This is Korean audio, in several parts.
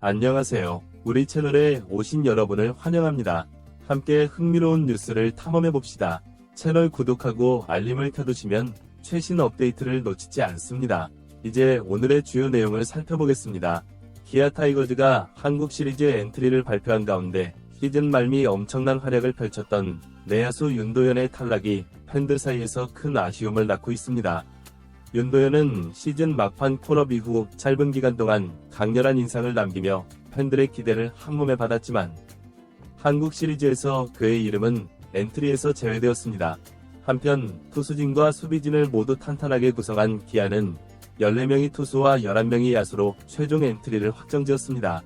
안녕하세요. 우리 채널에 오신 여러분을 환영합니다. 함께 흥미로운 뉴스를 탐험해봅시다. 채널 구독하고 알림을 켜두시면 최신 업데이트를 놓치지 않습니다. 이제 오늘의 주요 내용을 살펴보겠습니다. 기아 타이거즈가 한국 시리즈 엔트리를 발표한 가운데 시즌 말미 엄청난 활약을 펼쳤던 내야수 윤도현의 탈락이 팬들 사이에서 큰 아쉬움을 낳고 있습니다. 윤도현은 시즌 막판 콜업 이후 짧은 기간 동안 강렬한 인상을 남기며 팬들의 기대를 한몸에 받았지만 한국 시리즈에서 그의 이름은 엔트리에서 제외되었습니다. 한편 투수진과 수비진을 모두 탄탄하게 구성한 기아는 14명의 투수와 11명의 야수로 최종 엔트리를 확정지었습니다.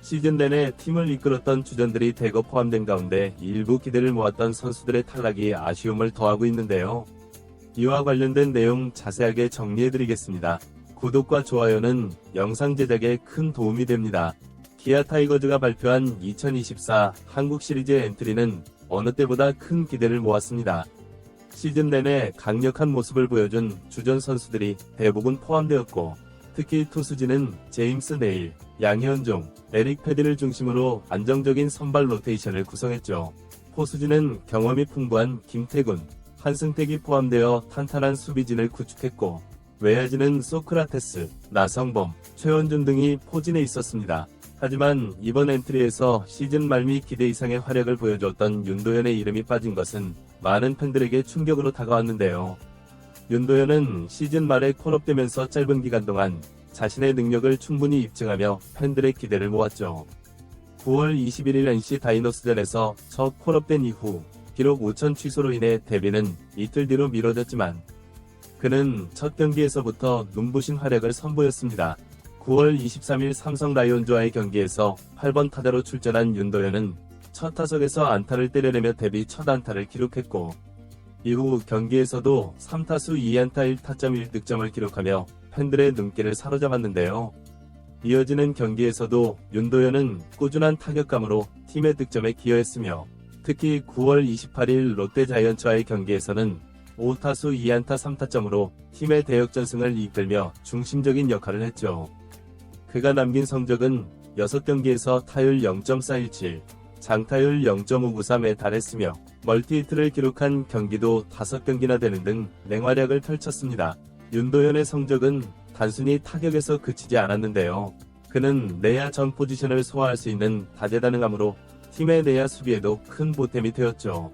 시즌 내내 팀을 이끌었던 주전들이 대거 포함된 가운데 일부 기대를 모았던 선수들의 탈락이 아쉬움을 더하고 있는데요. 이와 관련된 내용 자세하게 정리해드리겠습니다. 구독과 좋아요는 영상 제작에 큰 도움이 됩니다. 기아 타이거즈가 발표한 2024 한국 시리즈 엔트리는 어느 때보다 큰 기대를 모았습니다. 시즌 내내 강력한 모습을 보여준 주전 선수들이 대부분 포함되었고, 특히 투수진은 제임스 네일, 양현종, 에릭 패디를 중심으로 안정적인 선발 로테이션을 구성했죠. 포수진은 경험이 풍부한 김태군, 한승택이 포함되어 탄탄한 수비진을 구축했고, 외야진은 소크라테스, 나성범, 최원준 등이 포진해 있었습니다. 하지만 이번 엔트리에서 시즌 말미 기대 이상의 활약을 보여줬던 윤도현의 이름이 빠진 것은 많은 팬들에게 충격으로 다가왔는데요. 윤도현은 시즌 말에 콜업되면서 짧은 기간 동안 자신의 능력을 충분히 입증하며 팬들의 기대를 모았죠. 9월 21일 NC 다이노스전에서 첫 콜업된 이후 기록 5천 취소로 인해 데뷔는 이틀 뒤로 미뤄졌지만 그는 첫 경기에서부터 눈부신 활약을 선보였습니다. 9월 23일 삼성 라이온즈와의 경기에서 8번 타자로 출전한 윤도현은 첫 타석에서 안타를 때려내며 데뷔 첫 안타를 기록했고, 이후 경기에서도 3타수 2안타 1타점 1득점을 기록하며 팬들의 눈길을 사로잡았는데요. 이어지는 경기에서도 윤도현은 꾸준한 타격감으로 팀의 득점에 기여했으며, 특히 9월 28일 롯데 자이언츠와의 경기에서는 5타수 2안타 3타점으로 팀의 대역전승을 이끌며 중심적인 역할을 했죠. 그가 남긴 성적은 6경기에서 타율 0.417, 장타율 0.593에 달했으며 멀티히트를 기록한 경기도 5경기나 되는 등 맹활약을 펼쳤습니다. 윤도현의 성적은 단순히 타격에서 그치지 않았는데요. 그는 내야 전 포지션을 소화할 수 있는 다재다능함으로 팀의 내야 수비에도 큰 보탬이 되었죠.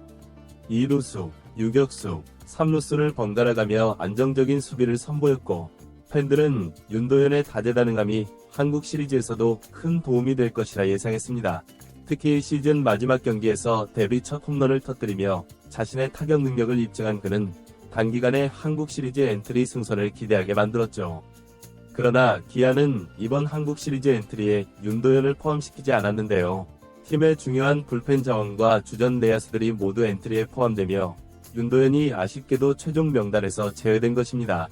2루수, 유격수, 3루수를 번갈아가며 안정적인 수비를 선보였고, 팬들은 윤도현의 다재다능함이 한국 시리즈에서도 큰 도움이 될 것이라 예상했습니다. 특히 시즌 마지막 경기에서 데뷔 첫 홈런을 터뜨리며 자신의 타격 능력을 입증한 그는 단기간에 한국 시리즈 엔트리 승선을 기대하게 만들었죠. 그러나 기아는 이번 한국 시리즈 엔트리에 윤도현을 포함시키지 않았는데요. 팀의 중요한 불펜 자원과 주전 내야수들이 모두 엔트리에 포함되며 윤도현이 아쉽게도 최종 명단에서 제외된 것입니다.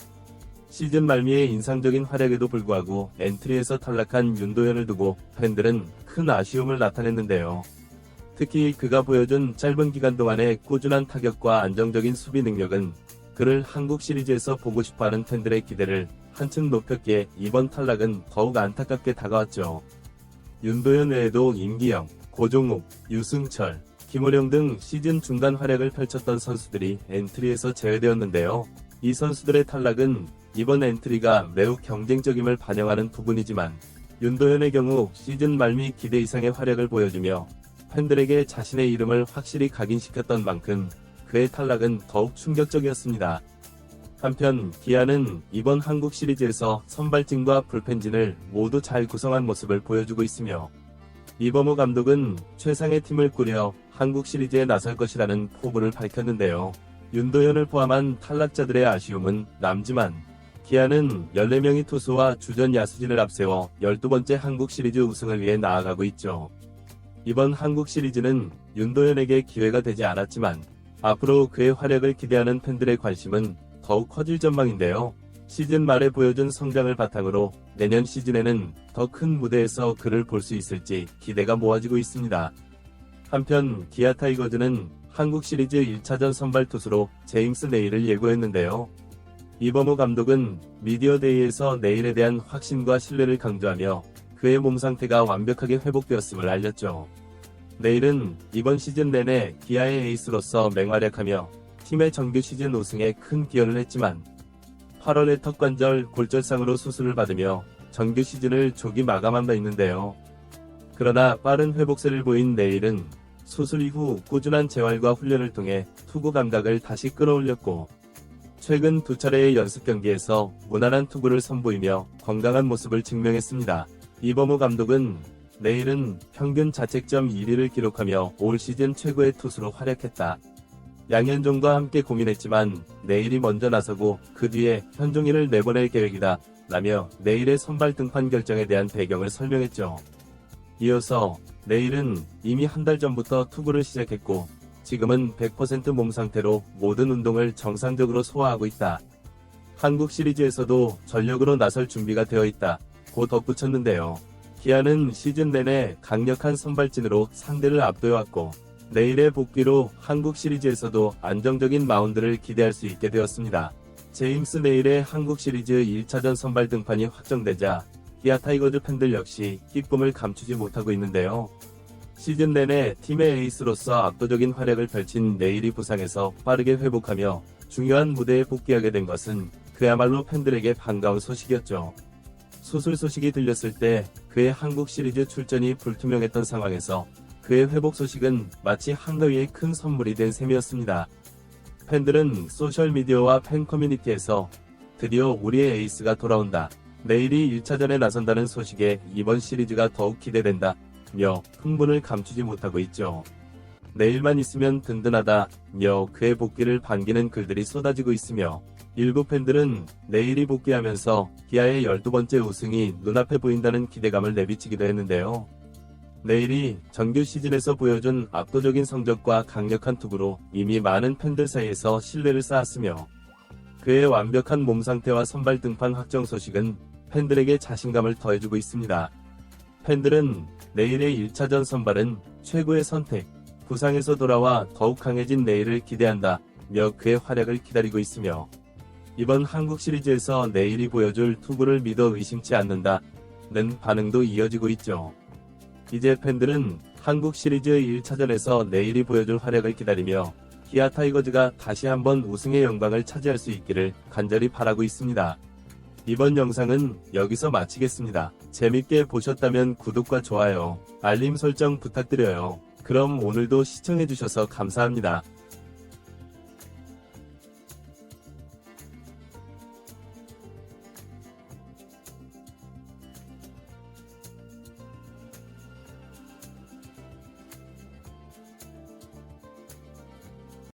시즌 말미의 인상적인 활약에도 불구하고 엔트리에서 탈락한 윤도현을 두고 팬들은 큰 아쉬움을 나타냈는데요. 특히 그가 보여준 짧은 기간 동안의 꾸준한 타격과 안정적인 수비 능력은 그를 한국 시리즈에서 보고 싶어하는 팬들의 기대를 한층 높였기에 이번 탈락은 더욱 안타깝게 다가왔죠. 윤도현 외에도 임기영, 고종욱, 유승철, 김호령 등 시즌 중간 활약을 펼쳤던 선수들이 엔트리에서 제외되었는데요. 이 선수들의 탈락은 이번 엔트리가 매우 경쟁적임을 반영하는 부분이지만 윤도현의 경우 시즌 말미 기대 이상의 활약을 보여주며 팬들에게 자신의 이름을 확실히 각인시켰던 만큼 그의 탈락은 더욱 충격적이었습니다. 한편 기아는 이번 한국 시리즈에서 선발진과 불펜진을 모두 잘 구성한 모습을 보여주고 있으며 이범호 감독은 최상의 팀을 꾸려 한국 시리즈에 나설 것이라는 포부를 밝혔는데요. 윤도현을 포함한 탈락자들의 아쉬움은 남지만 기아는 14명의 투수와 주전 야수진을 앞세워 12번째 한국 시리즈 우승을 위해 나아가고 있죠. 이번 한국 시리즈는 윤도현에게 기회가 되지 않았지만 앞으로 그의 활약을 기대하는 팬들의 관심은 더욱 커질 전망인데요. 시즌 말에 보여준 성장을 바탕으로 내년 시즌에는 더 큰 무대에서 그를 볼 수 있을지 기대가 모아지고 있습니다. 한편 기아 타이거즈는 한국 시리즈 1차전 선발 투수로 제임스 네일을 예고했는데요. 이범호 감독은 미디어데이에서 네일에 대한 확신과 신뢰를 강조하며 그의 몸 상태가 완벽하게 회복되었음을 알렸죠. 내일은 이번 시즌 내내 기아의 에이스로서 맹활약하며 팀의 정규 시즌 우승에 큰 기여를 했지만 8월에 턱관절 골절상으로 수술을 받으며 정규 시즌을 조기 마감한 바 있는데요. 그러나 빠른 회복세를 보인 내일은 수술 이후 꾸준한 재활과 훈련을 통해 투구 감각을 다시 끌어올렸고 최근 두 차례의 연습 경기에서 무난한 투구를 선보이며 건강한 모습을 증명했습니다. 이범호 감독은 내일은 평균 자책점 1위를 기록하며 올 시즌 최고의 투수로 활약했다. 양현종과 함께 고민했지만 내일이 먼저 나서고 그 뒤에 현종이를 내보낼 계획이다 라며 내일의 선발 등판 결정에 대한 배경을 설명했죠. 이어서 내일은 이미 한 달 전부터 투구를 시작했고 지금은 100% 몸 상태로 모든 운동을 정상적으로 소화하고 있다. 한국 시리즈에서도 전력으로 나설 준비가 되어 있다 고 덧붙였는데요. 기아는 시즌 내내 강력한 선발진으로 상대를 압도해왔고 내일의 복귀로 한국 시리즈에서도 안정적인 마운드를 기대할 수 있게 되었습니다. 제임스 내일의 한국 시리즈 1차전 선발 등판이 확정되자 기아 타이거즈 팬들 역시 기쁨을 감추지 못하고 있는데요. 시즌 내내 팀의 에이스로서 압도적인 활약을 펼친 내일이 부상에서 빠르게 회복하며 중요한 무대에 복귀하게 된 것은 그야말로 팬들에게 반가운 소식이었죠. 수술 소식이 들렸을 때 그의 한국 시리즈 출전이 불투명했던 상황에서 그의 회복 소식은 마치 한가위의 큰 선물이 된 셈이었습니다. 팬들은 소셜미디어와 팬 커뮤니티에서 드디어 우리의 에이스가 돌아온다. 내일이 1차전에 나선다는 소식에 이번 시리즈가 더욱 기대된다. 며 흥분을 감추지 못하고 있죠. 내일만 있으면 든든하다. 며 그의 복귀를 반기는 글들이 쏟아지고 있으며 일부 팬들은 내일이 복귀하면서 기아의 12번째 우승이 눈앞에 보인다는 기대감을 내비치기도 했는데요. 내일이 정규 시즌에서 보여준 압도적인 성적과 강력한 투구로 이미 많은 팬들 사이에서 신뢰를 쌓았으며 그의 완벽한 몸 상태와 선발 등판 확정 소식은 팬들에게 자신감을 더해주고 있습니다. 팬들은 내일의 1차전 선발은 최고의 선택, 부상에서 돌아와 더욱 강해진 내일을 기대한다 며 그의 활약을 기다리고 있으며 이번 한국 시리즈에서 내일이 보여줄 투구를 믿어 의심치 않는다는 반응도 이어지고 있죠. 이제 팬들은 한국 시리즈 1차전에서 내일이 보여줄 활약을 기다리며 기아 타이거즈가 다시 한번 우승의 영광을 차지할 수 있기를 간절히 바라고 있습니다. 이번 영상은 여기서 마치겠습니다. 재밌게 보셨다면 구독과 좋아요, 알림 설정 부탁드려요. 그럼 오늘도 시청해주셔서 감사합니다.